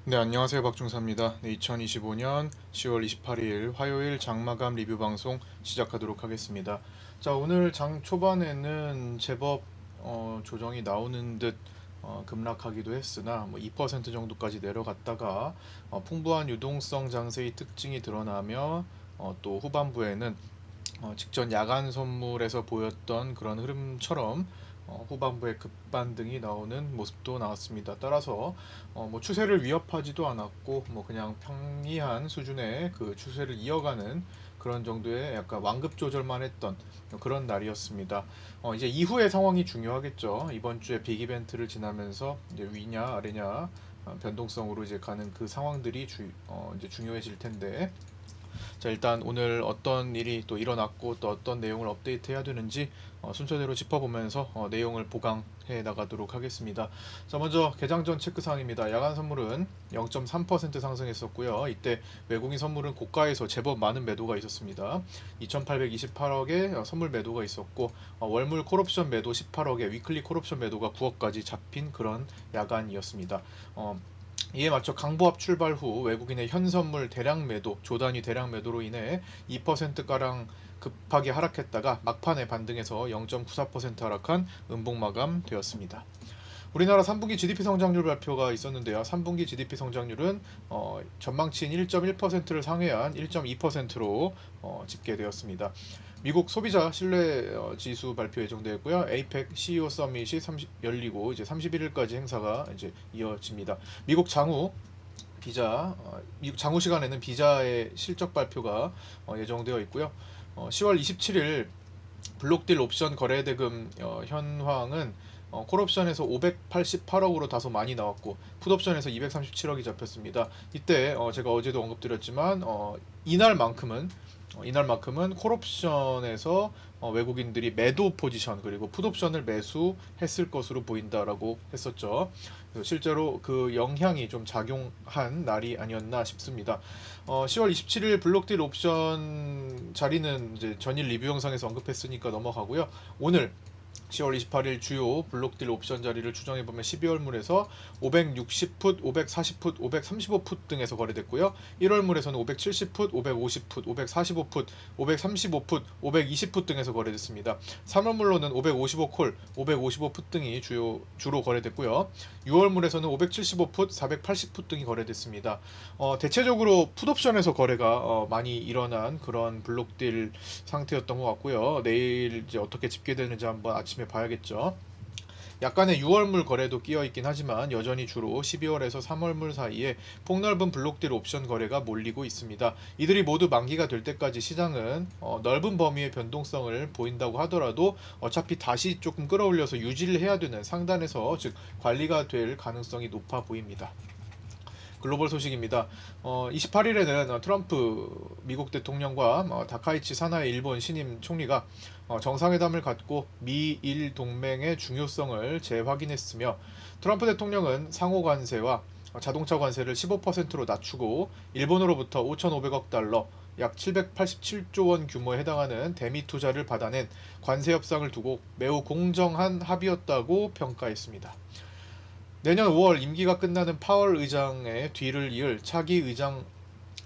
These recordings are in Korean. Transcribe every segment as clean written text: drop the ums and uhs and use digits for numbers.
네, 안녕하세요. 박중사입니다. 네, 2025년 10월 28일 화요일 장마감 리뷰 방송 시작하도록 하겠습니다. 자, 오늘 장 초반에는 제법 조정이 나오는 듯 급락하기도 했으나 뭐 2% 정도까지 내려갔다가 풍부한 유동성 장세의 특징이 드러나며 또 후반부에는 직전 야간 선물에서 보였던 그런 흐름처럼 후반부에 급반등이 나오는 모습도 나왔습니다. 따라서 뭐 추세를 위협하지도 않았고 뭐 그냥 평이한 수준의 그 추세를 이어가는 그런 정도의 약간 완급 조절만 했던 그런 날이었습니다. 이제 이후의 상황이 중요하겠죠. 이번 주에 빅 이벤트를 지나면서 이제 위냐 아래냐 변동성으로 이제 가는 그 상황들이 이제 중요해질 텐데, 자, 일단 오늘 어떤 일이 또 일어났고 또 어떤 내용을 업데이트해야 되는지 순서대로 짚어보면서 내용을 보강해 나가도록 하겠습니다. 자, 먼저 개장 전 체크사항입니다. 야간 선물은 0.3% 상승했었고요. 이때 외국인 선물은 고가에서 제법 많은 매도가 있었습니다. 2,828억의 선물 매도가 있었고, 월물 콜옵션 매도 18억에 위클리 콜옵션 매도가 9억까지 잡힌 그런 야간이었습니다. 이에 맞춰 강보합 출발 후 외국인의 현선물 대량 매도, 조단위 대량 매도로 인해 2%가량 급하게 하락했다가 막판에 반등해서 0.94% 하락한 음봉 마감되었습니다. 우리나라 3분기 GDP 성장률 발표가 있었는데요. 3분기 GDP 성장률은 전망치인 1.1%를 상회한 1.2%로 집계되었습니다. 미국 소비자 신뢰 지수 발표 예정되었고요. 에이펙 CEO 서밋이 열리고 이제 31일까지 행사가 이제 이어집니다. 미국 장후 시간에는 비자의 실적 발표가 예정되어 있고요. 10월 27일 블록딜 옵션 거래대금 현황은 콜옵션에서 588억으로 다소 많이 나왔고 풋옵션에서 237억이 잡혔습니다. 이때 제가 어제도 언급드렸지만 이날만큼은 콜옵션에서 외국인들이 매도 포지션 그리고 풋옵션을 매수했을 것으로 보인다라고 했었죠. 실제로 그 영향이 좀 작용한 날이 아니었나 싶습니다. 10월 27일 블록딜 옵션 자리는 이제 전일 리뷰 영상에서 언급했으니까 넘어가고요. 오늘 10월 28일 주요 블록딜 옵션 자리를 추정해보면 12월물에서 560풋, 540풋, 535풋 등에서 거래됐고요. 1월물에서는 570풋, 550풋, 545풋, 535풋, 520풋 등에서 거래됐습니다. 3월물로는 555콜, 555풋 등이 주로 거래됐고요. 6월물에서는 575풋, 480풋 등이 거래됐습니다. 대체적으로 풋옵션에서 거래가 많이 일어난 그런 블록딜 상태였던 것 같고요. 내일 이제 어떻게 집계되는지 한번 아침에 봐야겠죠. 약간의 6월물 거래도 끼어 있긴 하지만 여전히 주로 12월에서 3월물 사이에 폭넓은 블록딜 옵션 거래가 몰리고 있습니다. 이들이 모두 만기가 될 때까지 시장은 넓은 범위의 변동성을 보인다고 하더라도 어차피 다시 조금 끌어올려서 유지를 해야 되는 상단에서 즉 관리가 될 가능성이 높아 보입니다. 글로벌 소식입니다. 28일에는 트럼프 미국 대통령과 다카이치 사나이 일본 신임 총리가 정상회담을 갖고 미일 동맹의 중요성을 재확인했으며, 트럼프 대통령은 상호 관세와 자동차 관세를 15%로 낮추고 일본으로부터 5,500억 달러 약 787조 원 규모에 해당하는 대미 투자를 받아낸 관세 협상을 두고 매우 공정한 합의였다고 평가했습니다. 내년 5월 임기가 끝나는 파월 의장의 뒤를 이을 차기 의장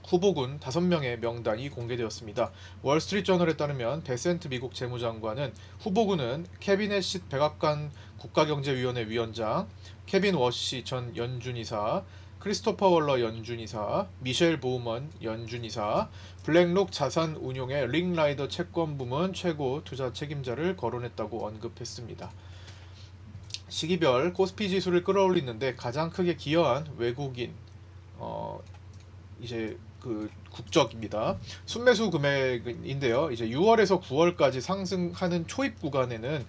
후보군 5명의 명단이 공개되었습니다. 월스트리트저널에 따르면 베센트 미국 재무장관은 후보군은 케빈 해시 백악관 국가경제위원회 위원장, 케빈 워시 전 연준이사, 크리스토퍼 월러 연준이사, 미셸 보우먼 연준이사, 블랙록 자산운용의 링라이더 채권부문 최고 투자 책임자를 거론했다고 언급했습니다. 시기별 코스피 지수를 끌어올리는데 가장 크게 기여한 외국인 이제 그 국적입니다. 순매수 금액인데요. 이제 6월에서 9월까지 상승하는 초입 구간에는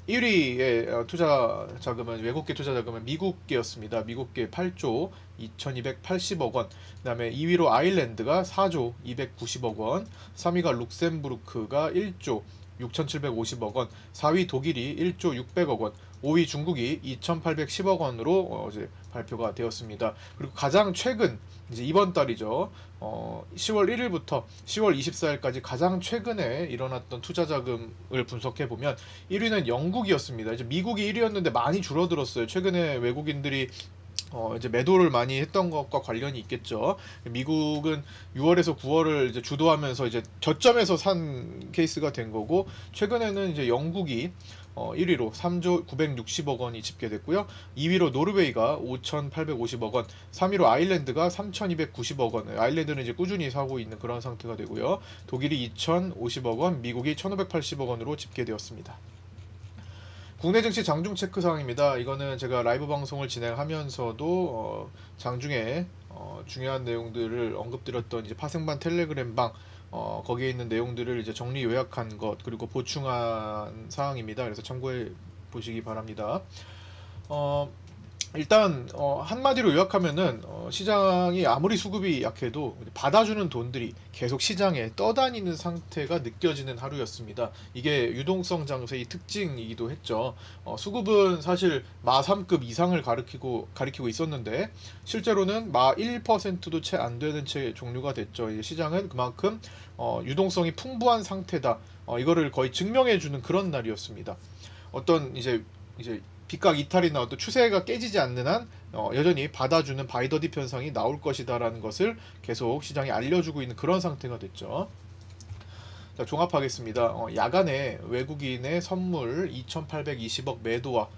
1위의 투자 자금은 외국계 투자 자금은 미국계였습니다. 미국계 8조 2,280억 원. 그다음에 2위로 아일랜드가 4조 290억 원. 3위가 룩셈부르크가 1조 6,750억 원, 4위 독일이 1조 600억 원, 5위 중국이 2,810억 원으로 이제 발표가 되었습니다. 그리고 가장 최근 이제 이번 달이죠. 10월 1일부터 10월 24일까지 가장 최근에 일어났던 투자 자금을 분석해 보면 1위는 영국이었습니다. 이제 미국이 1위였는데 많이 줄어들었어요. 최근에 외국인들이 이제 매도를 많이 했던 것과 관련이 있겠죠. 미국은 6월에서 9월을 이제 주도하면서 이제 저점에서 산 케이스가 된 거고, 최근에는 이제 영국이 1위로 3조 960억 원이 집계됐고요. 2위로 노르웨이가 5,850억 원, 3위로 아일랜드가 3,290억 원. 아일랜드는 이제 꾸준히 사고 있는 그런 상태가 되고요. 독일이 2,050억 원, 미국이 1,580억 원으로 집계되었습니다. 국내 증시 장중 체크 사항입니다. 이거는 제가 라이브 방송을 진행하면서도 장중에 중요한 내용들을 언급드렸던 이제 파생반 텔레그램방, 거기에 있는 내용들을 이제 정리 요약한 것, 그리고 보충한 사항입니다. 그래서 참고해 보시기 바랍니다. 어, 일단 한마디로 요약하면은 시장이 아무리 수급이 약해도 받아주는 돈들이 계속 시장에 떠다니는 상태가 느껴지는 하루였습니다. 이게 유동성 장세의 특징이기도 했죠. 수급은 사실 마 3급 이상을 가리키고 있었는데, 실제로는 마 1%도 채 안 되는 채 종류가 됐죠. 이제 시장은 그만큼 유동성이 풍부한 상태다. 이거를 거의 증명해주는 그런 날이었습니다. 어떤 이제 빗각 이탈이나 어떤 추세가 깨지지 않는 한 여전히 받아주는 바이더딥 현상이 나올 것이다라는 것을 계속 시장에 알려주고 있는 그런 상태가 됐죠. 자, 종합하겠습니다. 야간에 외국인의 선물 2,820억 매도와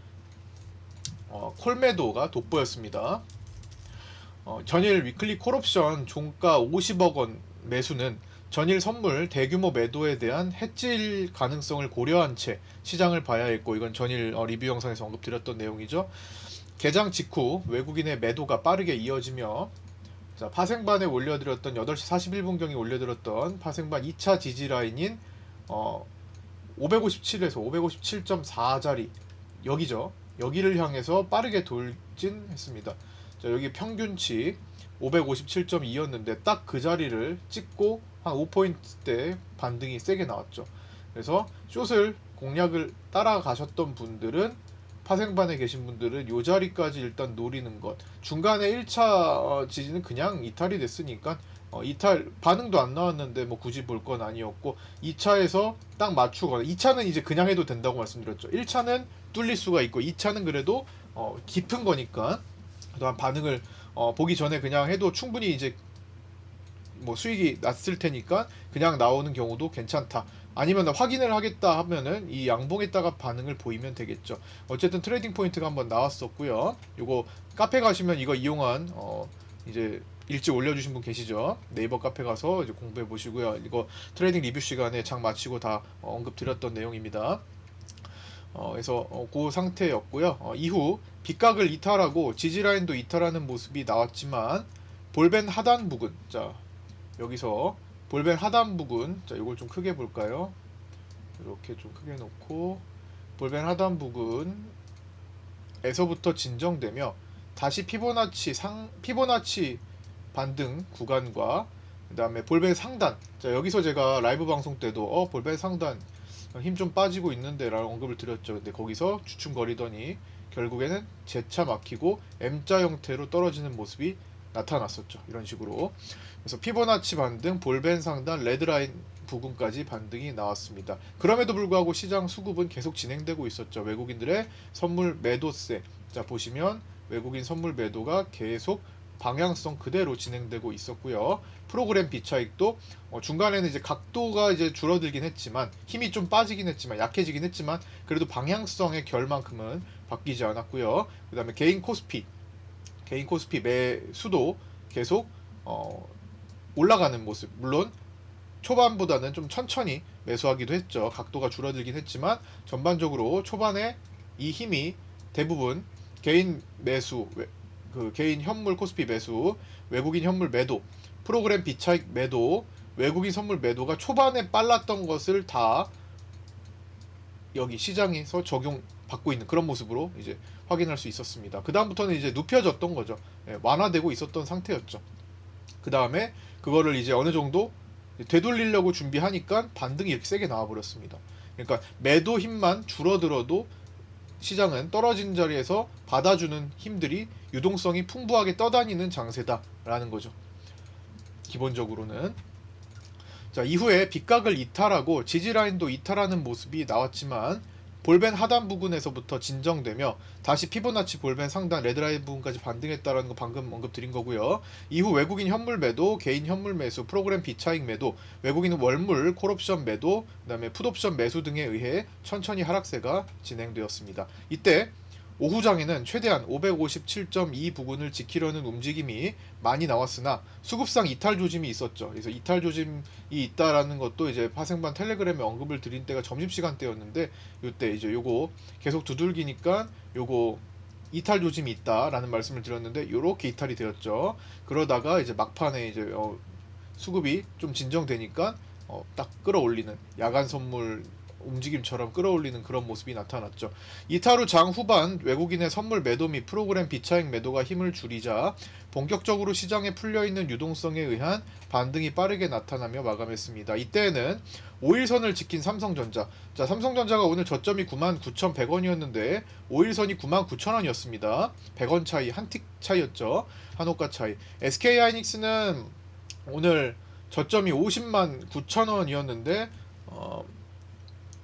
콜 매도가 돋보였습니다. 전일 위클리 콜옵션 종가 50억 원 매수는 전일 선물 대규모 매도에 대한 해질 가능성을 고려한 채 시장을 봐야 했고, 이건 전일 리뷰 영상에서 언급드렸던 내용이죠. 개장 직후 외국인의 매도가 빠르게 이어지며, 자, 파생반에 올려드렸던 8시 41분경에 올려드렸던 파생반 2차 지지 라인인 557에서 557.4자리, 여기죠. 여기를 향해서 빠르게 돌진했습니다. 자, 여기 평균치 557.2였는데 딱 그 자리를 찍고 한 5포인트대 반등이 세게 나왔죠. 그래서 숏을 공략을 따라가셨던 분들은, 파생반에 계신 분들은 요 자리까지 일단 노리는 것. 중간에 1차 지지는 그냥 이탈이 됐으니까 이탈 반응도 안 나왔는데 뭐 굳이 볼 건 아니었고, 2차에서 딱 맞추거나, 2차는 이제 그냥 해도 된다고 말씀드렸죠. 1차는 뚫릴 수가 있고 2차는 그래도 깊은 거니까 또한 반응을 보기 전에 그냥 해도 충분히 이제 뭐 수익이 났을 테니까 그냥 나오는 경우도 괜찮다. 아니면 확인을 하겠다 하면은 이 양봉에다가 반응을 보이면 되겠죠. 어쨌든 트레이딩 포인트가 한번 나왔었고요. 요거 카페 가시면 이거 이용한 이제 일찍 올려주신 분 계시죠? 네이버 카페 가서 이제 공부해 보시고요. 이거 트레이딩 리뷰 시간에 장 마치고 다 언급드렸던 내용입니다. 그래서 그 상태였고요. 이후 빗각을 이탈하고 지지라인도 이탈하는 모습이 나왔지만, 볼벤 하단 부근, 자 여기서 볼벤 하단 부근, 자 이걸 좀 크게 볼까요? 이렇게 좀 크게 놓고, 볼벤 하단 부근에서부터 진정되며 다시 피보나치 반등 구간과 그 다음에 볼벤 상단, 자 여기서 제가 라이브 방송 때도 볼벤 상단 힘 좀 빠지고 있는데 라는 언급을 드렸죠. 근데 거기서 주춤거리더니 결국에는 Z자 막히고 M자 형태로 떨어지는 모습이 나타났었죠. 이런 식으로. 그래서 피보나치 반등, 볼벤 상단, 레드라인 부근까지 반등이 나왔습니다. 그럼에도 불구하고 시장 수급은 계속 진행되고 있었죠. 외국인들의 선물 매도세, 자 보시면 외국인 선물 매도가 계속 방향성 그대로 진행되고 있었고요. 프로그램 비차익도 중간에는 이제 각도가 이제 줄어들긴 했지만, 힘이 좀 빠지긴 했지만, 약해지긴 했지만, 그래도 방향성의 결만큼은 바뀌지 않았고요. 그 다음에 개인 코스피 매수도 계속 올라가는 모습. 물론 초반보다는 좀 천천히 매수하기도 했죠. 각도가 줄어들긴 했지만 전반적으로 초반에 이 힘이 대부분 개인 매수, 그 개인 현물 코스피 매수, 외국인 현물 매도, 프로그램 비차익 매도, 외국인 선물 매도가 초반에 빨랐던 것을 다 여기 시장에서 적용받고 있는 그런 모습으로 이제 확인할 수 있었습니다. 그 다음부터는 이제 눕혀졌던 거죠. 완화되고 있었던 상태였죠. 그 다음에 그거를 이제 어느 정도 되돌리려고 준비하니까 반등이 이렇게 세게 나와버렸습니다. 그러니까 매도 힘만 줄어들어도 시장은 떨어진 자리에서 받아주는 힘들이 유동성이 풍부하게 떠다니는 장세다라는 거죠. 기본적으로는. 자, 이후에 빗각을 이탈하고 지지라인도 이탈하는 모습이 나왔지만, 볼벤 하단 부근에서부터 진정되며 다시 피보나치 볼벤 상단 레드라인 부분까지 반등했다라는 거 방금 언급드린 거고요. 이후 외국인 현물 매도, 개인 현물 매수, 프로그램 비차익 매도, 외국인 월물 콜옵션 매도, 그다음에 풋옵션 매수 등에 의해 천천히 하락세가 진행되었습니다. 이때 오후장에는 최대한 557.2 부근을 지키려는 움직임이 많이 나왔으나 수급상 이탈 조짐이 있었죠. 그래서 이탈 조짐이 있다라는 것도 이제 파생반 텔레그램에 언급을 드린 때가 점심시간 때였는데, 이때 이제 요거 계속 두들기니까 요거 이탈 조짐이 있다라는 말씀을 드렸는데 요렇게 이탈이 되었죠. 그러다가 이제 막판에 이제 수급이 좀 진정되니까 딱 끌어올리는 야간 선물 움직임처럼 끌어올리는 그런 모습이 나타났죠. 이탈 후 장 후반 외국인의 선물 매도 및 프로그램 비차익 매도가 힘을 줄이자 본격적으로 시장에 풀려있는 유동성에 의한 반등이 빠르게 나타나며 마감했습니다. 이때에는 5일선을 지킨 삼성전자, 자 삼성전자가 오늘 저점이 99,100원이었는데 5일선이 99,000원이었습니다. 100원 차이, 한 틱 차이였죠. 한호가 차이. SK하이닉스는 오늘 저점이 509,000원이었는데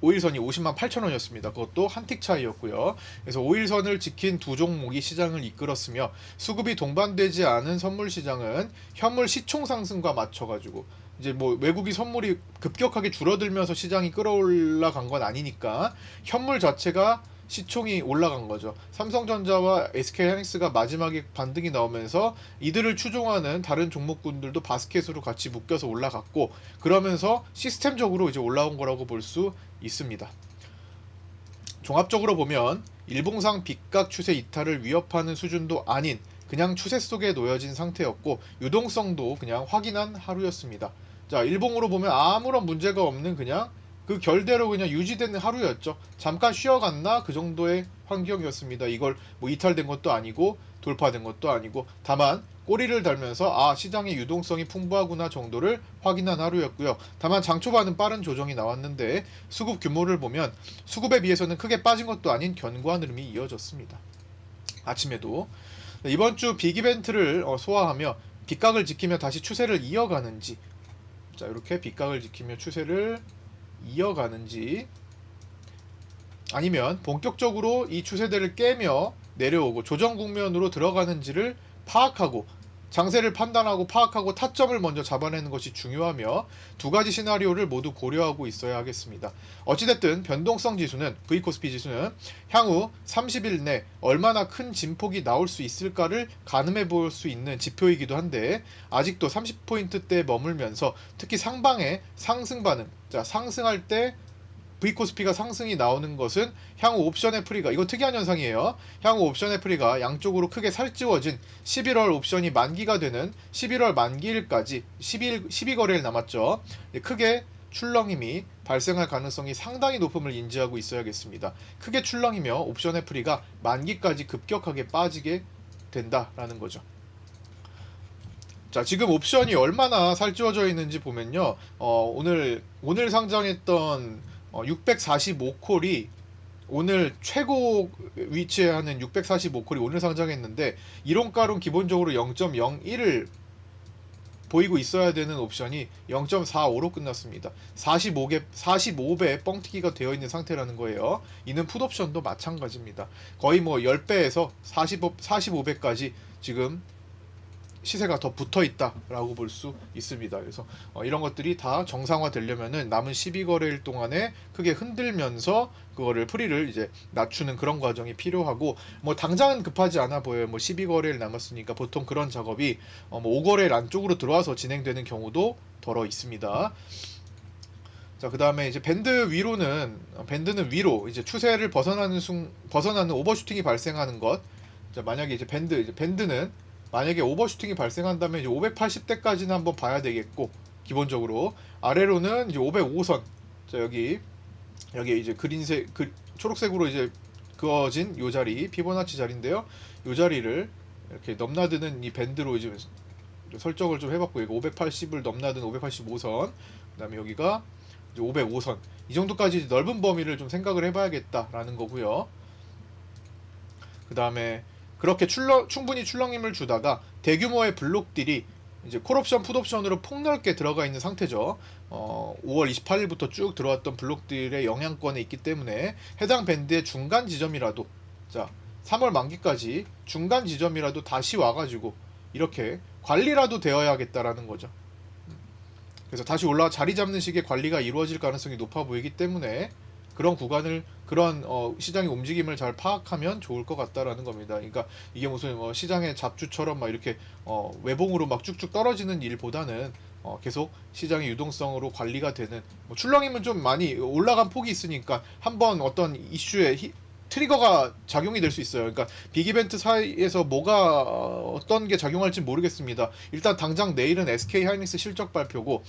5일선이 508,000원이었습니다. 그것도 한 틱 차이였고요. 그래서 5일선을 지킨 두 종목이 시장을 이끌었으며 수급이 동반되지 않은 선물 시장은 현물 시총 상승과 맞춰가지고 이제 뭐 외국인 선물이 급격하게 줄어들면서 시장이 끌어올라간 건 아니니까 현물 자체가 시총이 올라간 거죠. 삼성전자와 SK하이닉스가 마지막에 반등이 나오면서 이들을 추종하는 다른 종목군들도 바스켓으로 같이 묶여서 올라갔고, 그러면서 시스템적으로 이제 올라온 거라고 볼 수 있습니다. 종합적으로 보면 일봉상 빗각 추세 이탈을 위협하는 수준도 아닌 그냥 추세 속에 놓여진 상태였고 유동성도 그냥 확인한 하루였습니다. 자, 일봉으로 보면 아무런 문제가 없는 그냥 그 결대로 그냥 유지되는 하루였죠. 잠깐 쉬어갔나 그 정도의 환경이었습니다. 이걸 뭐 이탈된 것도 아니고 돌파된 것도 아니고 다만 꼬리를 달면서 아 시장의 유동성이 풍부하구나 정도를 확인한 하루였고요. 다만 장 초반은 빠른 조정이 나왔는데 수급 규모를 보면 수급에 비해서는 크게 빠진 것도 아닌 견고한 흐름이 이어졌습니다. 아침에도 이번 주 빅 이벤트를 소화하며 빗각을 지키며 다시 추세를 이어가는지, 자 이렇게 빗각을 지키며 추세를 이어가는지 아니면 본격적으로 이 추세대를 깨며 내려오고 조정 국면으로 들어가는지를 파악하고 장세를 판단하고 파악하고 타점을 먼저 잡아내는 것이 중요하며 두 가지 시나리오를 모두 고려하고 있어야 하겠습니다. 어찌됐든 변동성 지수는 V코스피 지수는 향후 30일 내 얼마나 큰 진폭이 나올 수 있을까를 가늠해 볼 수 있는 지표이기도 한데 아직도 30포인트대에 머물면서 특히 상방의 상승 반응, 자 상승할 때 V코스피가 상승이 나오는 것은 향후 옵션의 프리가, 이거 특이한 현상이에요. 향후 옵션의 프리가 양쪽으로 크게 살찌워진 11월 옵션이 만기가 되는 11월 만기일까지 12거래일 남았죠. 크게 출렁임이 발생할 가능성이 상당히 높음을 인지하고 있어야겠습니다. 크게 출렁이며 옵션의 프리가 만기까지 급격하게 빠지게 된다라는 거죠. 자, 지금 옵션이 얼마나 살찌워져 있는지 보면요. 오늘 상장했던 645콜이 오늘 최고 위치에 하는 645콜이 오늘 상장했는데 이론가론 기본적으로 0.01을 보이고 있어야 되는 옵션이 0.45로 끝났습니다. 45배 뻥튀기가 되어 있는 상태라는 거예요. 이는 풋옵션도 마찬가지입니다. 거의 뭐 10배에서 45배까지 지금 시세가 더 붙어 있다라고 볼 수 있습니다. 그래서 이런 것들이 다 정상화 되려면은 남은 12거래일 동안에 크게 흔들면서 그거를 프리를 이제 낮추는 그런 과정이 필요하고, 뭐 당장은 급하지 않아 보여요. 뭐 12거래일 남았으니까 보통 그런 작업이 뭐 5거래일 안쪽으로 들어와서 진행되는 경우도 덜어 있습니다. 자, 그 다음에 이제 밴드는 위로 이제 추세를 벗어나는 오버슈팅이 발생하는 것. 자, 만약에 이제 밴드는 만약에 오버슈팅이 발생한다면 이제 580대까지는 한번 봐야 되겠고, 기본적으로 아래로는 이제 505선, 자 여기 이제 그린색 초록색으로 이제 그어진 요 자리 피보나치 자리인데요. 요 자리를 이렇게 넘나드는 이 밴드로 이제 설정을 좀 해봤고, 이거 580을 넘나드는 585선, 그다음에 여기가 이제 505선, 이 정도까지 넓은 범위를 좀 생각을 해봐야겠다라는 거고요. 그 다음에 그렇게 충분히 출렁임을 주다가 대규모의 블록들이 이제 콜옵션, 풋옵션으로 폭넓게 들어가 있는 상태죠. 5월 28일부터 쭉 들어왔던 블록들의 영향권에 있기 때문에 해당 밴드의 중간 지점이라도, 자 3월 만기까지 중간 지점이라도 다시 와가지고 이렇게 관리라도 되어야겠다라는 거죠. 그래서 다시 올라와 자리 잡는 식의 관리가 이루어질 가능성이 높아 보이기 때문에 그런 구간을, 그런 시장의 움직임을 잘 파악하면 좋을 것 같다라는 겁니다. 그러니까 이게 무슨 시장의 잡주처럼 막 이렇게 외봉으로 막 쭉쭉 떨어지는 일보다는 계속 시장의 유동성으로 관리가 되는, 뭐 출렁이면 좀 많이 올라간 폭이 있으니까 한번 어떤 이슈에 트리거가 작용이 될 수 있어요. 그러니까 빅 이벤트 사이에서 뭐가 어떤 게 작용할지 모르겠습니다. 일단 당장 내일은 SK 하이닉스 실적 발표고,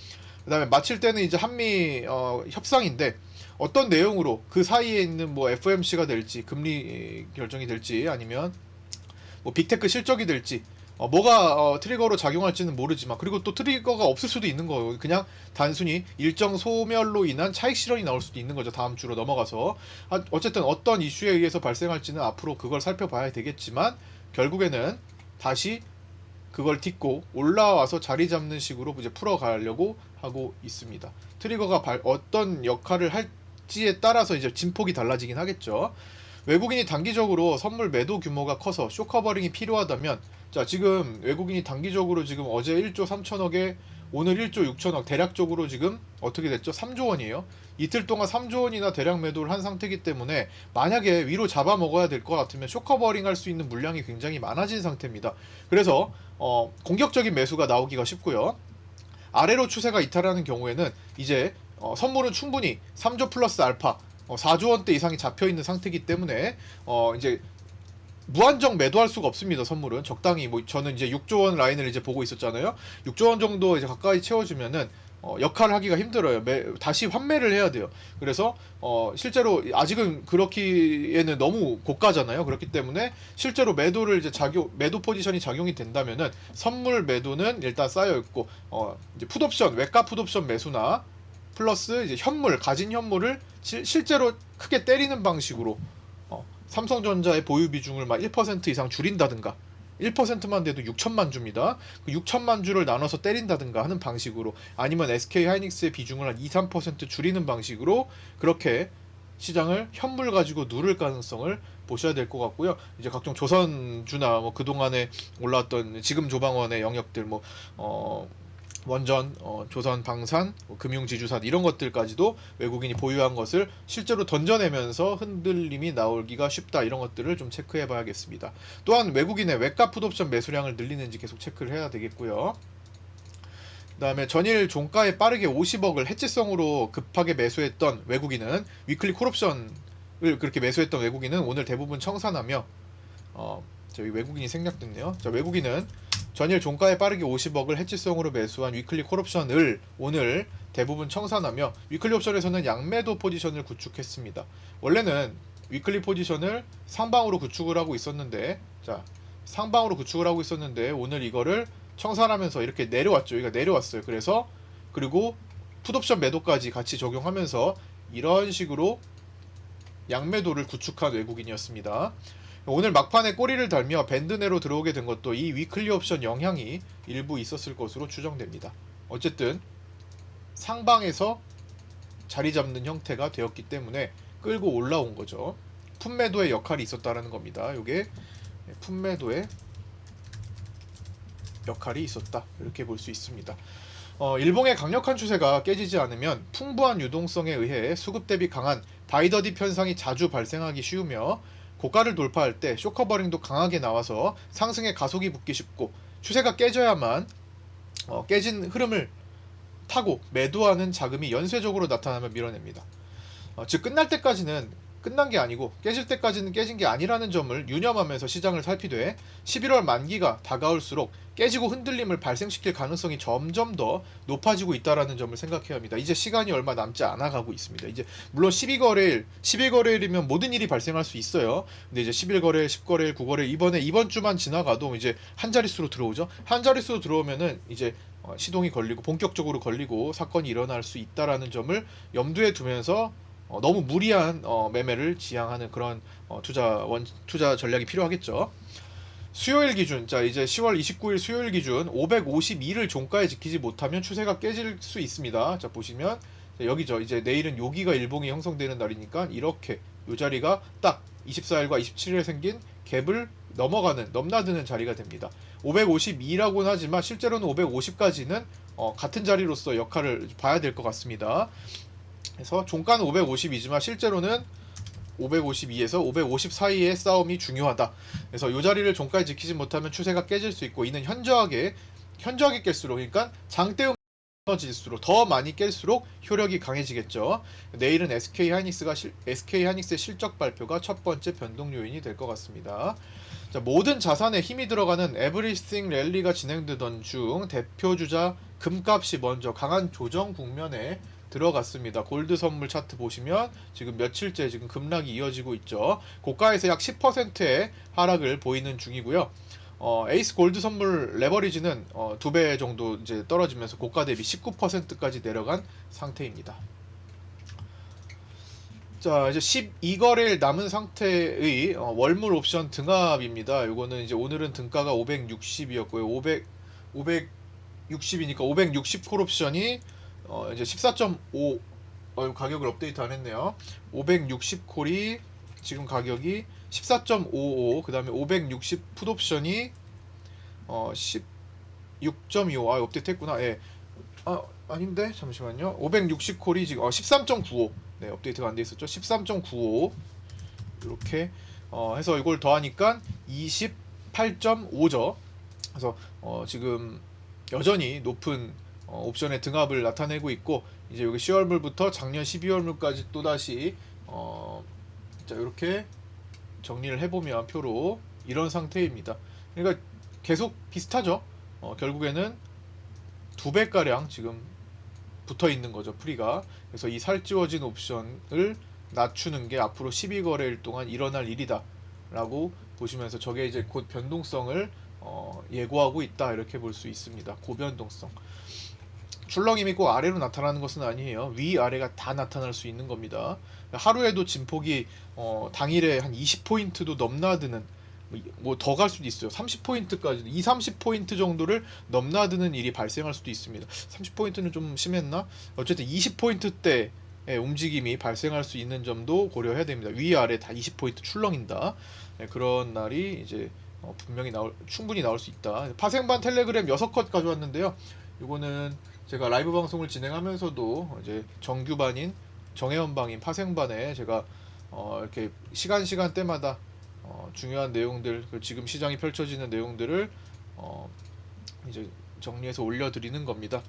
그다음에 마칠 때는 이제 한미 협상인데 어떤 내용으로 그 사이에 있는 뭐 FOMC가 될지, 금리 결정이 될지, 아니면 뭐 빅테크 실적이 될지, 뭐가 트리거로 작용할지는 모르지만, 그리고 또 트리거가 없을 수도 있는 거예요. 그냥 단순히 일정 소멸로 인한 차익 실현이 나올 수도 있는 거죠. 다음 주로 넘어가서. 어쨌든 어떤 이슈에 의해서 발생할지는 앞으로 그걸 살펴봐야 되겠지만, 결국에는 다시 그걸 딛고 올라와서 자리 잡는 식으로 이제 풀어가려고 하고 있습니다. 트리거가 어떤 역할을 할지에 따라서 이제 진폭이 달라지긴 하겠죠. 외국인이 단기적으로 선물 매도 규모가 커서 쇼커버링이 필요하다면, 자 지금 외국인이 단기적으로 지금 어제 1조 3천억에 오늘 1조 6천억, 대략적으로 지금 어떻게 됐죠? 3조 원이에요. 이틀 동안 3조 원이나 대량 매도를 한 상태이기 때문에 만약에 위로 잡아먹어야 될 것 같으면 쇼커버링 할 수 있는 물량이 굉장히 많아진 상태입니다. 그래서 공격적인 매수가 나오기가 쉽고요. 아래로 추세가 이탈하는 경우에는 이제 선물은 충분히 3조 플러스 알파 4조 원대 이상이 잡혀있는 상태이기 때문에 이제 무한정 매도할 수가 없습니다. 선물은 적당히, 뭐 저는 이제 6조 원 라인을 이제 보고 있었잖아요. 6조 원 정도 이제 가까이 채워주면은 역할을 하기가 힘들어요. 다시 환매를 해야 돼요. 그래서 실제로 아직은 그렇기에는 너무 고가잖아요. 그렇기 때문에 실제로 매도를 이제 매도 포지션이 작용이 된다면은 선물 매도는 일단 쌓여 있고, 이제 풋옵션, 외가 풋옵션 매수나 플러스 이제 현물, 가진 현물을 실제로 크게 때리는 방식으로 삼성전자의 보유 비중을 막 1% 이상 줄인다든가, 1%만 돼도 6천만 주입니다. 그 6천만 주를 나눠서 때린다든가 하는 방식으로, 아니면 SK 하이닉스의 비중을 한 2, 3% 줄이는 방식으로 그렇게 시장을 현물 가지고 누를 가능성을 보셔야 될 것 같고요. 이제 각종 조선주나 뭐 그동안에 올라왔던 지금 조방원의 영역들, 뭐 원전, 조선 방산, 금융지주사 이런 것들까지도 외국인이 보유한 것을 실제로 던져내면서 흔들림이 나오기가 쉽다. 이런 것들을 좀 체크해 봐야겠습니다. 또한 외국인의 외가 풋옵션 매수량을 늘리는지 계속 체크를 해야 되겠고요. 그 다음에 전일 종가에 빠르게 50억을 해지성으로 급하게 매수했던 외국인은, 위클리 콜옵션을 그렇게 매수했던 외국인은 오늘 대부분 청산하며, 저희 외국인이 생략됐네요. 자, 외국인은 전일 종가에 빠르게 50억을 해지성으로 매수한 위클리 콜옵션을 오늘 대부분 청산하며, 위클리 옵션에서는 양매도 포지션을 구축했습니다. 원래는 위클리 포지션을 상방으로 구축을 하고 있었는데, 자 상방으로 구축을 하고 있었는데 오늘 이거를 청산하면서 이렇게 내려왔죠. 여기가 내려왔어요. 그래서 그리고 풋옵션 매도까지 같이 적용하면서 이런 식으로 양매도를 구축한 외국인이었습니다. 오늘 막판에 꼬리를 달며 밴드 내로 들어오게 된 것도 이 위클리 옵션 영향이 일부 있었을 것으로 추정됩니다. 어쨌든 상방에서 자리 잡는 형태가 되었기 때문에 끌고 올라온 거죠. 풋매도의 역할이 있었다라는 겁니다. 이게 풋매도의 역할이 있었다, 이렇게 볼 수 있습니다. 일봉의 강력한 추세가 깨지지 않으면 풍부한 유동성에 의해 수급 대비 강한 바이더딥 현상이 자주 발생하기 쉬우며, 고가를 돌파할 때 쇼커버링도 강하게 나와서 상승에 가속이 붙기 쉽고, 추세가 깨져야만 깨진 흐름을 타고 매도하는 자금이 연쇄적으로 나타나며 밀어냅니다. 즉 끝날 때까지는 끝난 게 아니고 깨질 때까지는 깨진 게 아니라는 점을 유념하면서 시장을 살피되, 11월 만기가 다가올수록 깨지고 흔들림을 발생시킬 가능성이 점점 더 높아지고 있다는 점을 생각해야 합니다. 이제 시간이 얼마 남지 않아 가고 있습니다. 이제 물론 12거래일이면 모든 일이 발생할 수 있어요. 근데 이제 11거래일, 10거래일, 9거래일, 이번 주만 지나가도 이제 한 자릿수로 들어오죠. 한 자릿수로 들어오면은 이제 시동이 걸리고 본격적으로 걸리고 사건이 일어날 수 있다라는 점을 염두에 두면서 너무 무리한 매매를 지향하는 그런 투자 전략이 필요하겠죠. 수요일 기준, 자 이제 10월 29일 수요일 기준 552를 종가에 지키지 못하면 추세가 깨질 수 있습니다. 자 보시면 여기죠. 이제 내일은 여기가 일봉이 형성되는 날이니까 이렇게 이 자리가 딱 24일과 27일에 생긴 갭을 넘나드는 자리가 됩니다. 552라고는 하지만 실제로는 550까지는 같은 자리로서 역할을 봐야 될 것 같습니다. 그래서 종가는 550이지만 실제로는 552에서 550 사이의 싸움이 중요하다. 그래서 이 자리를 종가에 지키지 못하면 추세가 깨질 수 있고, 이는 현저하게 깰수록, 그러니까 장대음 질수록 더 많이 깰수록 효력이 강해지겠죠. 내일은 SK하이닉스의 실적 발표가 첫 번째 변동 요인이 될 것 같습니다. 자, 모든 자산에 힘이 들어가는 에브리싱 랠리가 진행되던 중 대표 주자 금값이 먼저 강한 조정 국면에 들어갔습니다. 골드 선물 차트 보시면 지금 며칠째 지금 급락이 이어지고 있죠. 고가에서 약 10%의 하락을 보이는 중이고요. 에이스 골드 선물 레버리지는 2배 정도 이제 떨어지면서 고가 대비 19%까지 내려간 상태입니다. 자, 이제 12거래일 남은 상태의 월물 옵션 등합입니다. 요거는 이제 오늘은 등가가 560이었고요. 560이니까 560 콜 옵션이 이제 14.5 가격을 업데이트 안 했네요. 560 콜이 지금 가격이 14.55, 그 다음에 560 풋옵션이 16.25. 업데이트 했구나. 예. 아닌데 잠시만요. 560 콜이 지금 13.95. 네, 업데이트가 안 돼 있었죠. 13.95 이렇게 해서 이걸 더하니까 28.5죠. 그래서 지금 여전히 높은 옵션의 등합을 나타내고 있고, 이제 여기 10월물부터 작년 12월물까지 또다시 자 이렇게 정리를 해보면 표로 이런 상태입니다. 그러니까 계속 비슷하죠. 결국에는 2배가량 지금 붙어 있는 거죠, 프리가. 그래서 이 살찌워진 옵션을 낮추는 게 앞으로 12거래일 동안 일어날 일이다 라고 보시면서, 저게 이제 곧 변동성을 예고하고 있다, 이렇게 볼 수 있습니다. 고변동성. 출렁임이 꼭 아래로 나타나는 것은 아니에요. 위아래가 다 나타날 수 있는 겁니다. 하루에도 진폭이 당일에 한 20포인트도 넘나드는, 뭐 더 갈 수도 있어요. 30포인트까지, 30포인트 정도를 넘나드는 일이 발생할 수도 있습니다. 30포인트는 좀 심했나? 어쨌든 20포인트대의 움직임이 발생할 수 있는 점도 고려해야 됩니다. 위아래 다 20포인트 출렁인다. 네, 그런 날이 이제 분명히 충분히 나올 수 있다. 파생반 텔레그램 6컷 가져왔는데요. 이거는 제가 라이브 방송을 진행하면서도 이제 정규반인 정혜원방인 파생반에 제가 이렇게 시간대마다 중요한 내용들, 지금 시장이 펼쳐지는 내용들을 이제 정리해서 올려드리는 겁니다.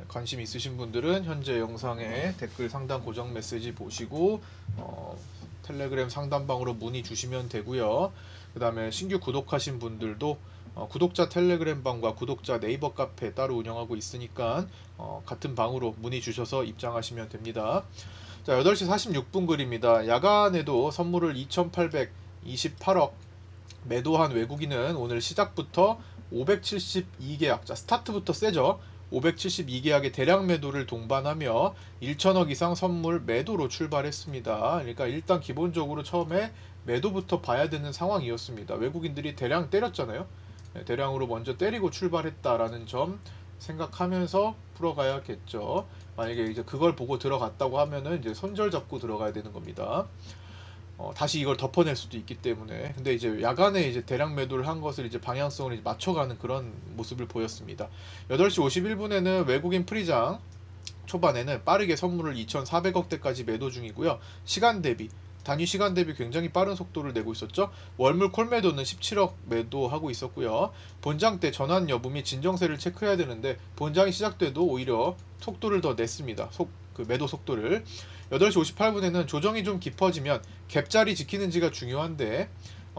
관심 있으신 분들은 현재 영상에 댓글 상단 고정 메시지 보시고 텔레그램 상단방으로 문의 주시면 되고요. 그 다음에 신규 구독하신 분들도 구독자 텔레그램 방과 구독자 네이버 카페 따로 운영하고 있으니까 같은 방으로 문의 주셔서 입장하시면 됩니다. 자, 8시 46분 글입니다. 야간에도 선물을 2,828억 매도한 외국인은 오늘 시작부터 572계약, 자 스타트부터 세죠. 572계약의 대량 매도를 동반하며 1천억 이상 선물 매도로 출발했습니다. 그러니까 일단 기본적으로 처음에 매도부터 봐야 되는 상황이었습니다. 외국인들이 대량 때렸잖아요. 대량으로 먼저 때리고 출발했다라는 점 생각하면서 풀어가야겠죠. 만약에 이제 그걸 보고 들어갔다고 하면은 이제 손절 잡고 들어가야 되는 겁니다. 다시 이걸 덮어낼 수도 있기 때문에. 근데 이제 야간에 이제 대량 매도를 한 것을 이제 방향성을 이제 맞춰가는 그런 모습을 보였습니다. 8시 51분에는 외국인 프리장 초반에는 빠르게 선물을 2,400억대까지 매도 중이고요. 단위 시간 대비 굉장히 빠른 속도를 내고 있었죠. 월물 콜 매도는 17억 매도하고 있었고요. 본장 때 전환 여부 및 진정세를 체크해야 되는데 본장이 시작돼도 오히려 속도를 더 냈습니다. 그 매도 속도를. 8시 58분에는 조정이 좀 깊어지면 갭자리 지키는지가 중요한데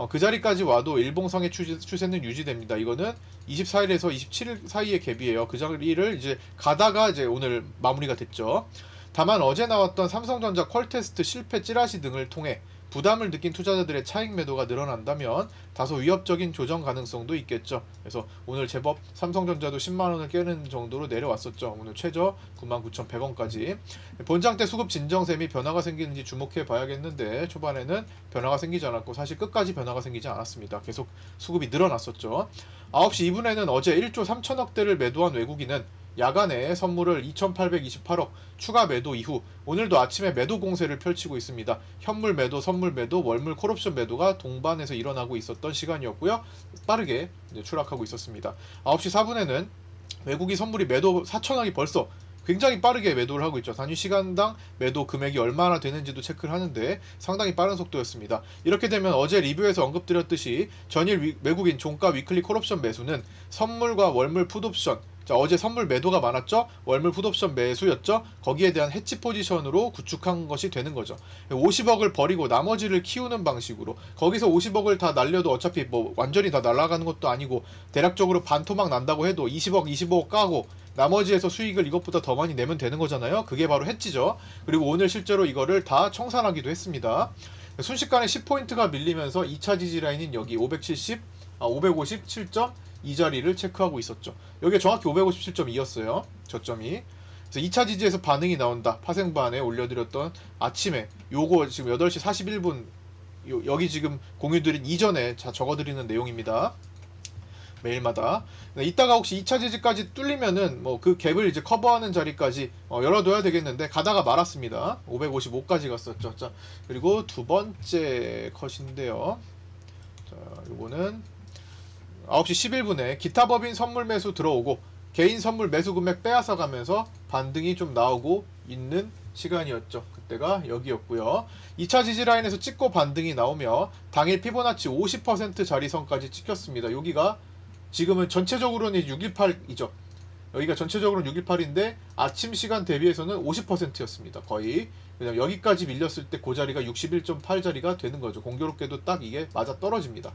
그 자리까지 와도 일봉상의 추세는 유지됩니다. 이거는 24일에서 27일 사이의 갭이에요. 그 자리를 이제 가다가 이제 오늘 마무리가 됐죠. 다만 어제 나왔던 삼성전자 퀄 테스트 실패 찌라시 등을 통해 부담을 느낀 투자자들의 차익 매도가 늘어난다면 다소 위협적인 조정 가능성도 있겠죠. 그래서 오늘 제법 삼성전자도 10만원을 깨는 정도로 내려왔었죠. 오늘 최저 99,100원까지. 본장 때 수급 진정셈이 변화가 생기는지 주목해 봐야겠는데 초반에는 변화가 생기지 않았고 사실 끝까지 변화가 생기지 않았습니다. 계속 수급이 늘어났었죠. 9시 2분에는 어제 1조 3천억대를 매도한 외국인은 야간에 선물을 2,828억 추가 매도 이후 오늘도 아침에 매도 공세를 펼치고 있습니다. 현물 매도, 선물 매도, 월물 콜옵션 매도가 동반해서 일어나고 있었던 시간이었고요. 빠르게 추락하고 있었습니다. 9시 4분에는 외국인 선물이 매도 4천억이 벌써 굉장히 빠르게 매도를 하고 있죠. 단위 시간당 매도 금액이 얼마나 되는지도 체크를 하는데 상당히 빠른 속도였습니다. 이렇게 되면 어제 리뷰에서 언급드렸듯이 전일 외국인 종가 위클리 콜옵션 매수는 선물과 월물 풋옵션, 자, 어제 선물 매도가 많았죠. 월물 풋옵션 매수였죠. 거기에 대한 해치 포지션으로 구축한 것이 되는 거죠. 50억을 버리고 나머지를 키우는 방식으로 거기서 50억을 다 날려도 어차피 뭐 완전히 다 날아가는 것도 아니고 대략적으로 반토막 난다고 해도 20억, 25억 까고 나머지에서 수익을 이것보다 더 많이 내면 되는 거잖아요. 그게 바로 해치죠. 그리고 오늘 실제로 이거를 다 청산하기도 했습니다. 순식간에 10포인트가 밀리면서 2차 지지 라인인 여기 557점 이 자리를 체크하고 있었죠. 여기에 정확히 557.2였어요. 저점이. 그래서 2차 지지에서 반응이 나온다. 파생반에 올려드렸던 아침에 요거 지금 8시 41분 여기 지금 공유드린 이전에 적어드리는 내용입니다. 매일마다. 이따가 혹시 2차 지지까지 뚫리면은 뭐 그 갭을 이제 커버하는 자리까지 열어둬야 되겠는데 가다가 말았습니다. 555까지 갔었죠. 자, 그리고 두 번째 컷인데요. 자, 요거는 9시 11분에 기타 법인 선물 매수 들어오고 개인 선물 매수 금액 빼앗아 가면서 반등이 좀 나오고 있는 시간이었죠. 그때가 여기였고요. 2차 지지 라인에서 찍고 반등이 나오며 당일 피보나치 50% 자리선까지 찍혔습니다. 여기가 지금은 전체적으로는 618이죠. 여기가 전체적으로는 618인데 아침 시간 대비해서는 50%였습니다. 거의. 왜냐면 여기까지 밀렸을 때 그 자리가 61.8 자리가 되는 거죠. 공교롭게도 딱 이게 맞아 떨어집니다.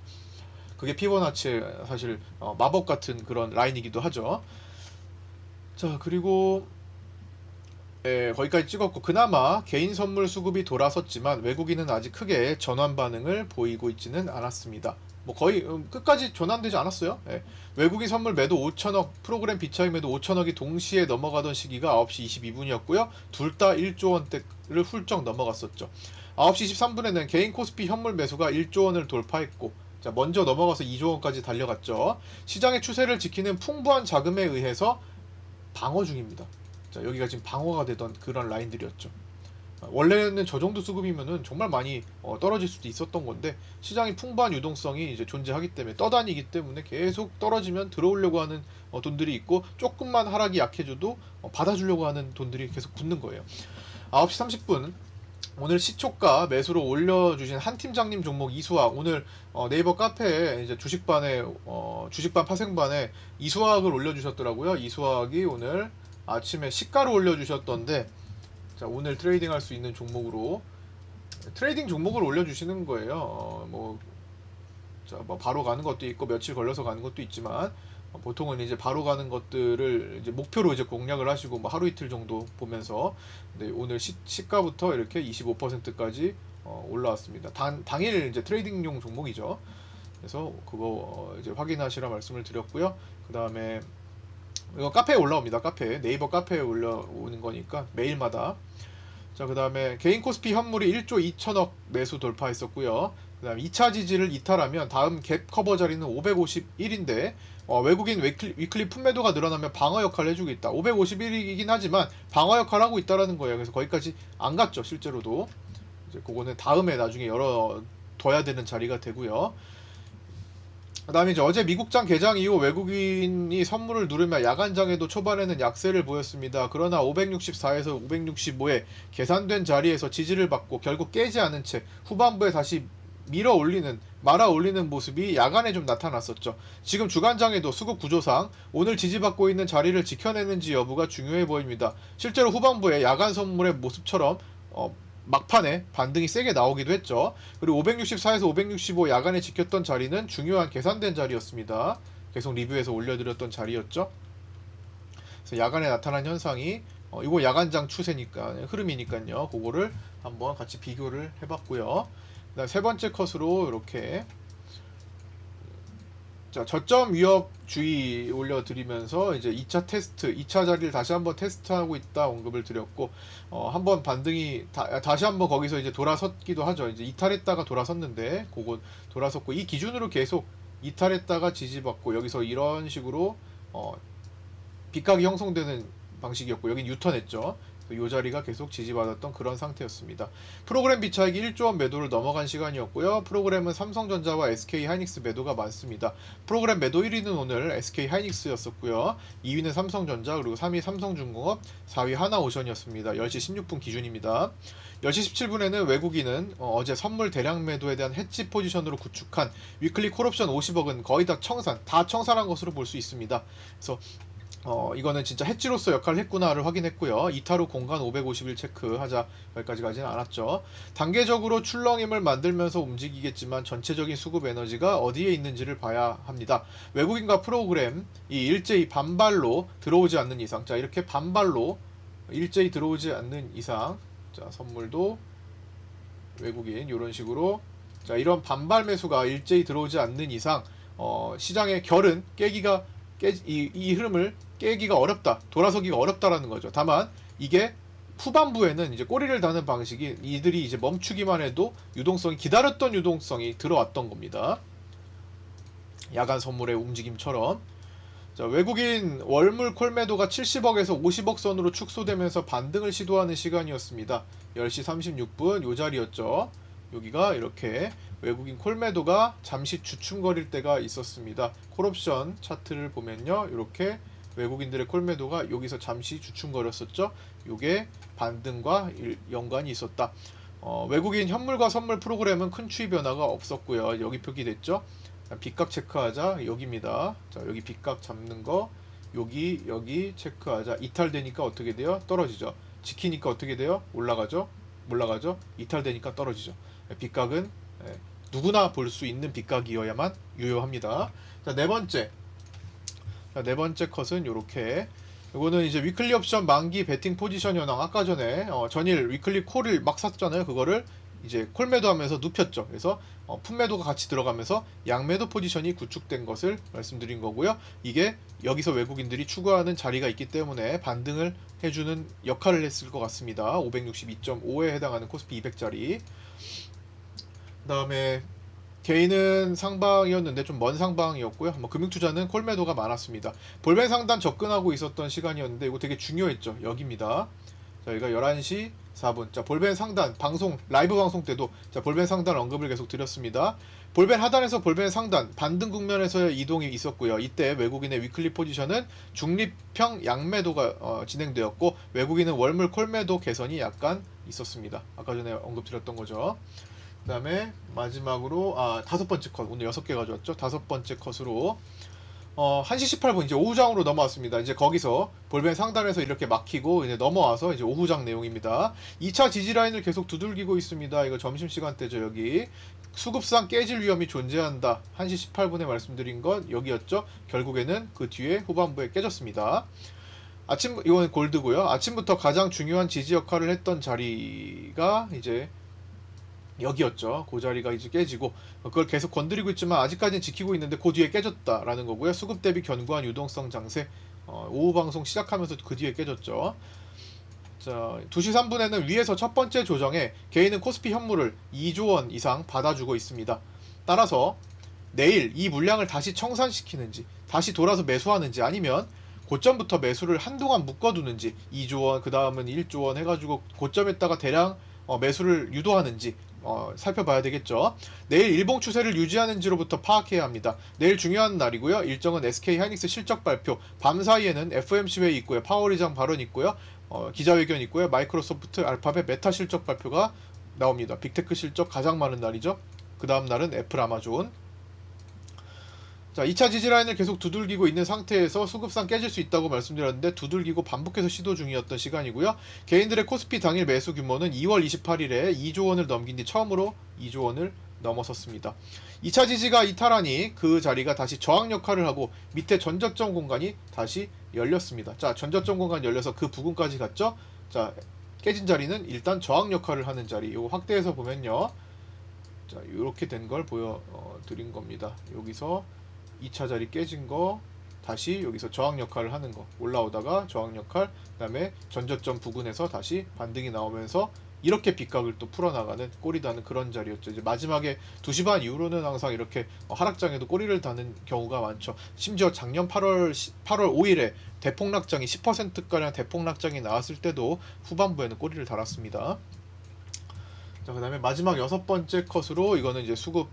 그게 피보나치의 사실 마법 같은 그런 라인이기도 하죠. 자, 그리고 거기까지 찍었고 그나마 개인 선물 수급이 돌아섰지만 외국인은 아직 크게 전환 반응을 보이고 있지는 않았습니다. 뭐 거의 끝까지 전환되지 않았어요. 외국인 선물 매도 5천억, 프로그램 비차익 매도 5천억이 동시에 넘어가던 시기가 9시 22분이었고요. 둘 다 1조 원대를 훌쩍 넘어갔었죠. 9시 23분에는 개인 코스피 현물 매수가 1조 원을 돌파했고 자, 먼저 넘어가서 2조 원까지 달려갔죠. 시장의 추세를 지키는 풍부한 자금에 의해서 방어 중입니다. 자, 여기가 지금 방어가 되던 그런 라인들이었죠. 원래는 저 정도 수급이면은 정말 많이 떨어질 수도 있었던 건데 시장이 풍부한 유동성이 이제 존재하기 때문에 떠다니기 때문에 계속 떨어지면 들어오려고 하는 돈들이 있고 조금만 하락이 약해져도 받아주려고 하는 돈들이 계속 붙는 거예요. 9시 30분 오늘 시초가 매수로 올려주신 한 팀장님 종목 이수학 오늘 네이버 카페에 이제 주식반에 주식반 파생반에 이수학을 올려주셨더라고요. 이수학이 오늘 아침에 시가를 올려주셨던데 자, 오늘 트레이딩 할 수 있는 종목으로 트레이딩 종목을 올려주시는 거예요. 뭐 바로 가는 것도 있고 며칠 걸려서 가는 것도 있지만 보통은 이제 바로 가는 것들을 이제 목표로 이제 공략을 하시고 뭐 하루 이틀 정도 보면서 오늘 시가부터 이렇게 25%까지 올라왔습니다. 당일 이제 트레이딩용 종목이죠. 그래서 그거 이제 확인하시라 말씀을 드렸고요. 그 다음에 이거 카페에 올라옵니다. 네이버 카페에 올라오는 거니까 매일마다. 자, 그 다음에 개인 코스피 현물이 1조 2천억 매수 돌파했었고요. 그 다음에 2차 지지를 이탈하면 다음 갭 커버 자리는 551인데 외국인 위클리 풋매도가 늘어나면 방어 역할을 해주고 있다. 551이긴 하지만 방어 역할을 하고 있다라는 거예요. 그래서 거기까지 안 갔죠. 실제로도. 이제 그거는 다음에 나중에 열어둬야 되는 자리가 되고요. 그 다음에 이제 어제 미국장 개장 이후 외국인이 선물을 누르며 야간장에도 초반에는 약세를 보였습니다. 그러나 564에서 565에 계산된 자리에서 지지를 받고 결국 깨지 않은 채 후반부에 다시 말아 올리는 모습이 야간에 좀 나타났었죠. 지금 주간장에도 수급 구조상 오늘 지지받고 있는 자리를 지켜내는지 여부가 중요해 보입니다. 실제로 후반부에 야간 선물의 모습처럼 막판에 반등이 세게 나오기도 했죠. 그리고 564에서 565 야간에 지켰던 자리는 중요한 계산된 자리였습니다. 계속 리뷰에서 올려드렸던 자리였죠. 그래서 야간에 나타난 현상이 이거 야간장 추세니까 흐름이니까요. 그거를 한번 같이 비교를 해봤고요. 그다음 세 번째 컷으로 이렇게 자, 저점 위협주의 올려드리면서 이제 2차 테스트, 2차 자리를 다시 한번 테스트하고 있다 언급을 드렸고, 한번 반등이 다시 한번 거기서 이제 돌아섰기도 하죠. 이제 이탈했다가 돌아섰는데, 그거 돌아섰고, 이 기준으로 계속 이탈했다가 지지받고, 여기서 이런 식으로, 빗각이 형성되는 방식이었고, 여긴 유턴했죠. 이 자리가 계속 지지받았던 그런 상태였습니다. 프로그램 비차익이 1조 원 매도를 넘어간 시간이었고요. 프로그램은 삼성전자와 SK 하이닉스 매도가 많습니다. 프로그램 매도 1위는 오늘 SK 하이닉스였었고요. 2위는 삼성전자, 그리고 3위 삼성중공업, 4위 하나오션이었습니다. 10시 16분 기준입니다. 10시 17분에는 외국인은 어제 선물 대량 매도에 대한 해지 포지션으로 구축한 위클리 콜옵션 50억은 거의 다 청산한 것으로 볼 수 있습니다. 그래서 이거는 진짜 해지로서 역할을 했구나를 확인했고요. 이탈 후 공간 550일 체크하자. 여기까지 가지는 않았죠. 단계적으로 출렁임을 만들면서 움직이겠지만 전체적인 수급 에너지가 어디에 있는지를 봐야 합니다. 외국인과 프로그램이 일제히 반발로 들어오지 않는 이상, 자 이렇게 반발로 일제히 들어오지 않는 이상, 자 선물도 외국인 이런 식으로, 자 이런 반발 매수가 일제히 들어오지 않는 이상 시장의 결은 이 흐름을 깨기가 어렵다, 돌아서기가 어렵다라는 거죠. 다만 이게 후반부에는 이제 꼬리를 다는 방식이, 이들이 이제 멈추기만 해도 기다렸던 유동성이 들어왔던 겁니다. 야간 선물의 움직임처럼. 자, 외국인 월물 콜 매도가 70억에서 50억 선으로 축소되면서 반등을 시도하는 시간이었습니다. 10시 36분 요 자리였죠. 여기가 이렇게 외국인 콜 매도가 잠시 주춤거릴 때가 있었습니다. 콜옵션 차트를 보면요, 이렇게 외국인들의 콜 매도가 여기서 잠시 주춤거렸었죠. 요게 반등과 연관이 있었다. 외국인 현물과 선물 프로그램은 큰 추이 변화가 없었고요. 여기 표기됐죠. 빗각 체크하자. 여기입니다. 자, 여기 빗각 잡는 거, 여기 체크하자. 이탈되니까 어떻게 돼요? 떨어지죠. 지키니까 어떻게 돼요? 올라가죠. 이탈되니까 떨어지죠. 빗각은 누구나 볼 수 있는 빗각이어야만 유효합니다. 자, 네 번째 컷은 요렇게, 이거는 이제 위클리 옵션 만기 베팅 포지션 현황. 아까 전에 전일 위클리 콜을 막 샀잖아요. 그거를 이제 콜 매도하면서 눕혔죠. 그래서 풋 매도가 같이 들어가면서 양매도 포지션이 구축된 것을 말씀드린 거고요. 이게 여기서 외국인들이 추구하는 자리가 있기 때문에 반등을 해주는 역할을 했을 것 같습니다. 562.5에 해당하는 코스피 200짜리. 그 다음에 개인은 상방이었는데 좀 먼 상방이었고요. 금융투자는 콜 매도가 많았습니다. 볼벤 상단 접근하고 있었던 시간이었는데 이거 되게 중요했죠. 여기입니다. 저희가 11시 4분. 자, 볼벤 상단 라이브 방송 때도 자, 볼벤 상단 언급을 계속 드렸습니다. 볼벤 하단에서 볼벤 상단 반등 국면에서의 이동이 있었고요. 이때 외국인의 위클리 포지션은 중립형 양매도가 진행되었고, 외국인은 월물 콜매도 개선이 약간 있었습니다. 아까 전에 언급드렸던 거죠. 그 다음에 마지막으로 다섯 번째 컷, 오늘 6개 가져왔죠. 다섯 번째 컷으로 1시 18분 이제 오후장으로 넘어왔습니다. 이제 거기서 볼벤 상단에서 이렇게 막히고 이제 넘어와서 이제 오후장 내용입니다. 2차 지지 라인을 계속 두들기고 있습니다. 이거 점심시간 때죠. 여기 수급상 깨질 위험이 존재한다. 1시 18분에 말씀드린 건 여기였죠. 결국에는 그 뒤에 후반부에 깨졌습니다. 이건 골드고요. 아침부터 가장 중요한 지지 역할을 했던 자리가 이제 여기였죠. 그 자리가 이제 깨지고, 그걸 계속 건드리고 있지만 아직까지는 지키고 있는데 그 뒤에 깨졌다라는 거고요. 수급 대비 견고한 유동성 장세. 오후 방송 시작하면서 그 뒤에 깨졌죠. 자, 2시 3분에는 위에서 첫 번째 조정에 개인은 코스피 현물을 2조 원 이상 받아주고 있습니다. 따라서 내일 이 물량을 다시 청산시키는지, 다시 돌아서 매수하는지, 아니면 고점부터 매수를 한동안 묶어두는지, 2조 원, 그 다음은 1조 원 해가지고 고점에다가 대량 매수를 유도하는지 살펴봐야 되겠죠. 내일 일봉 추세를 유지하는지로부터 파악해야 합니다. 내일 중요한 날이고요. 일정은 SK 하이닉스 실적 발표, 밤 사이에는 FOMC 회의 있고요. 파월 의장 발언 있고요. 기자회견 있고요. 마이크로소프트, 알파벳, 메타 실적 발표가 나옵니다. 빅테크 실적 가장 많은 날이죠. 그 다음 날은 애플, 아마존. 자, 2차 지지라인을 계속 두들기고 있는 상태에서 수급상 깨질 수 있다고 말씀드렸는데 두들기고 반복해서 시도 중이었던 시간이고요. 개인들의 코스피 당일 매수 규모는 2월 28일에 2조 원을 넘긴 뒤 처음으로 2조 원을 넘어섰습니다. 2차 지지가 이탈하니 그 자리가 다시 저항 역할을 하고 밑에 전저점 공간이 다시 열렸습니다. 자, 전저점 공간이 열려서 그 부근까지 갔죠. 자, 깨진 자리는 일단 저항 역할을 하는 자리. 이거 확대해서 보면요. 자, 이렇게 된 걸 보여드린 겁니다. 여기서 2차 자리 깨진 거, 다시 여기서 저항 역할을 하는 거, 올라오다가 저항 역할, 그 다음에 전저점 부근에서 다시 반등이 나오면서 이렇게 빗각을 또 풀어나가는, 꼬리 다는 그런 자리였죠. 이제 마지막에 2시 반 이후로는 항상 이렇게 하락장에도 꼬리를 다는 경우가 많죠. 심지어 작년 8월 5일에 대폭락장이 10%가량 대폭락장이 나왔을 때도 후반부에는 꼬리를 달았습니다. 자, 그 다음에 마지막 6번째 컷으로, 이거는 이제 수급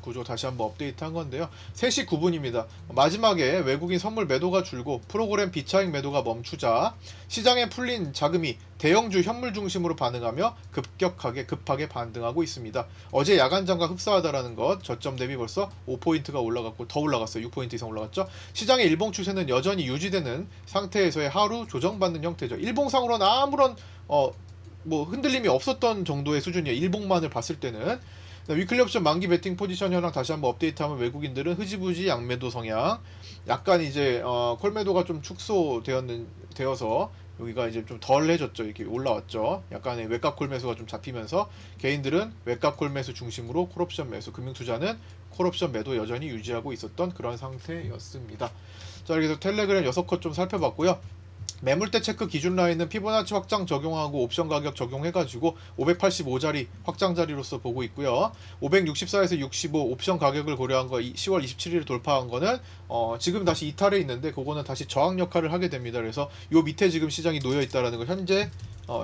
구조 다시 한번 업데이트 한 건데요. 3시 9분입니다. 마지막에 외국인 선물 매도가 줄고 프로그램 비차익 매도가 멈추자 시장에 풀린 자금이 대형주 현물 중심으로 반응하며 급하게 반등하고 있습니다. 어제 야간장과 흡사하다라는 것, 저점 대비 벌써 5포인트가 올라갔고 더 올라갔어요. 6포인트 이상 올라갔죠. 시장의 일봉 추세는 여전히 유지되는 상태에서의 하루 조정받는 형태죠. 일봉상으로는 아무런 뭐 흔들림이 없었던 정도의 수준이에요. 일봉만을 봤을 때는. 위클리 옵션 만기 베팅 포지션 현황 다시 한번 업데이트하면 외국인들은 흐지부지 양매도 성향, 약간 이제 콜매도가 좀 축소되어서 여기가 이제 좀 덜해졌죠. 이렇게 올라왔죠. 약간의 외곽 콜매수가 좀 잡히면서 개인들은 외곽 콜매수 중심으로 콜옵션 매수, 금융투자는 콜옵션 매도 여전히 유지하고 있었던 그런 상태였습니다. 자, 이렇게 해서 텔레그램 6컷 좀 살펴봤고요. 매물대 체크 기준 라인은 피보나치 확장 적용하고 옵션 가격 적용해가지고 585자리 확장 자리로서 보고 있고요. 564에서 65 옵션 가격을 고려한 거 10월 27일 돌파한 거는 지금 다시 이탈해 있는데 그거는 다시 저항 역할을 하게 됩니다. 그래서 요 밑에 지금 시장이 놓여 있다라는 거, 현재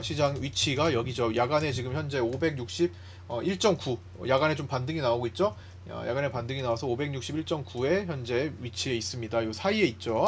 시장 위치가 여기죠. 야간에 지금 현재 561.9 야간에 좀 반등이 나오고 있죠. 야간에 반등이 나와서 561.9에 현재 위치해 있습니다. 요 사이에 있죠.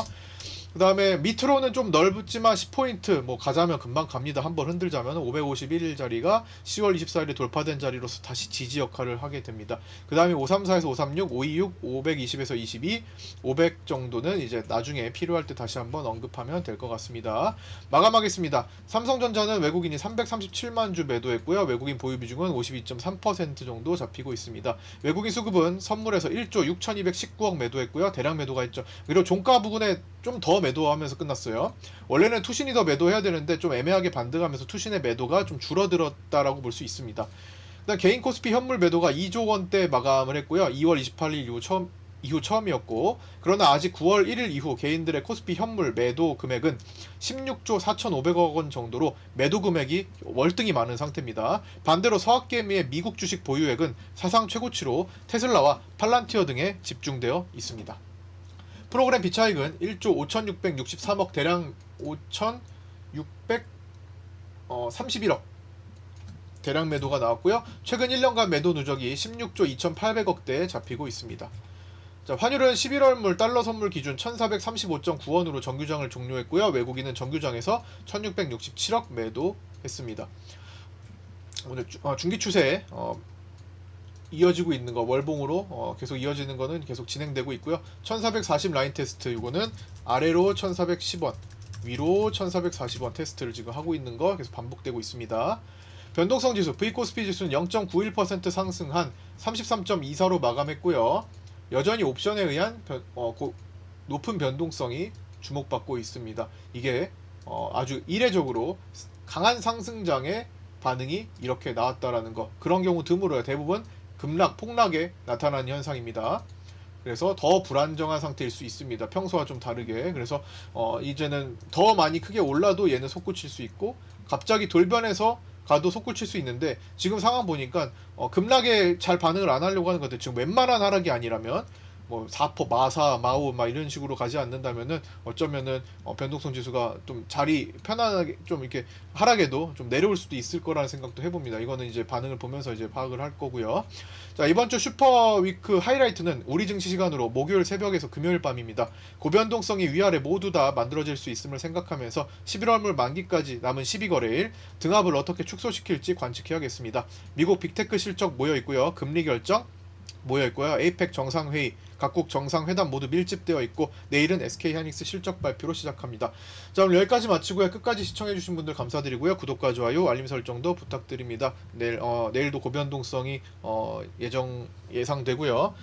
그 다음에 밑으로는 좀 넓지만 10포인트 뭐 가자면 금방 갑니다. 한번 흔들자면 551일 자리가 10월 24일에 돌파된 자리로서 다시 지지 역할을 하게 됩니다. 그 다음에 534에서 536, 526, 520에서 22, 500 정도는 이제 나중에 필요할 때 다시 한번 언급하면 될 것 같습니다. 마감하겠습니다. 삼성전자는 외국인이 337만 주 매도했고요. 외국인 보유 비중은 52.3% 정도 잡히고 있습니다. 외국인 수급은 선물에서 1조 6,219억 매도했고요. 대량 매도가 있죠. 그리고 종가 부근에 좀 더 매도하면서 끝났어요. 원래는 투신이 더 매도해야 되는데 좀 애매하게 반등하면서 투신의 매도가 좀 줄어들었다라고 볼 수 있습니다. 일단 개인 코스피 현물 매도가 2조 원대 마감을 했고요. 2월 28일 이후 처음이었고, 그러나 아직 9월 1일 이후 개인들의 코스피 현물 매도 금액은 16조 4,500억 원 정도로 매도 금액이 월등히 많은 상태입니다. 반대로 서학개미의 미국 주식 보유액은 사상 최고치로 테슬라와 팔란티어 등에 집중되어 있습니다. 프로그램 비차익은 1조 5,663억, 대량 5,631억 대량 매도가 나왔고요. 최근 1년간 매도 누적이 16조 2,800억대에 잡히고 있습니다. 자, 환율은 11월물 달러 선물 기준 1,435.9원으로 정규장을 종료했고요. 외국인은 정규장에서 1,667억 매도했습니다. 오늘 중기 추세 이어지고 있는 거, 월봉으로 계속 이어지는 거는 계속 진행되고 있고요. 1440 라인 테스트, 이거는 아래로 1410원, 위로 1440원 테스트를 지금 하고 있는 거 계속 반복되고 있습니다. 변동성 지수 V코스피 지수는 0.91% 상승한 33.24로 마감했고요. 여전히 옵션에 의한 높은 변동성이 주목받고 있습니다. 이게 아주 이례적으로 강한 상승장의 반응이 이렇게 나왔다라는 거, 그런 경우 드물어요. 대부분 급락, 폭락에 나타나는 현상입니다. 그래서 더 불안정한 상태일 수 있습니다. 평소와 좀 다르게. 그래서 이제는 더 많이 크게 올라도 얘는 솟구칠 수 있고, 갑자기 돌변해서 가도 솟구칠 수 있는데, 지금 상황 보니까 급락에 잘 반응을 안 하려고 하는 것 같아요. 지금 웬만한 하락이 아니라면 뭐 4%, 마사, 마오 막 이런 식으로 가지 않는다면은 어쩌면은 변동성 지수가 좀 자리 편안하게 좀 이렇게 하락에도 좀 내려올 수도 있을 거라는 생각도 해봅니다. 이거는 이제 반응을 보면서 이제 파악을 할 거고요. 자, 이번 주 슈퍼위크 하이라이트는 우리 증시 시간으로 목요일 새벽에서 금요일 밤입니다. 고변동성이 위아래 모두 다 만들어질 수 있음을 생각하면서 11월물 만기까지 남은 12거래일 등합을 어떻게 축소시킬지 관측해야겠습니다. 미국 빅테크 실적 모여 있고요. 금리 결정 모여 있고요. 에이펙 정상회의, 각국 정상회담 모두 밀집되어 있고, 내일은 SK하이닉스 실적 발표로 시작합니다. 자, 오늘 여기까지 마치고요. 끝까지 시청해주신 분들 감사드리고요. 구독과 좋아요, 알림 설정도 부탁드립니다. 내일도 고변동성이 예상되고요.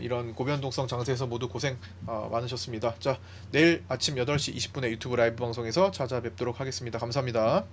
이런 고변동성 장세에서 모두 고생 많으셨습니다. 자, 내일 아침 8시 20분에 유튜브 라이브 방송에서 찾아뵙도록 하겠습니다. 감사합니다.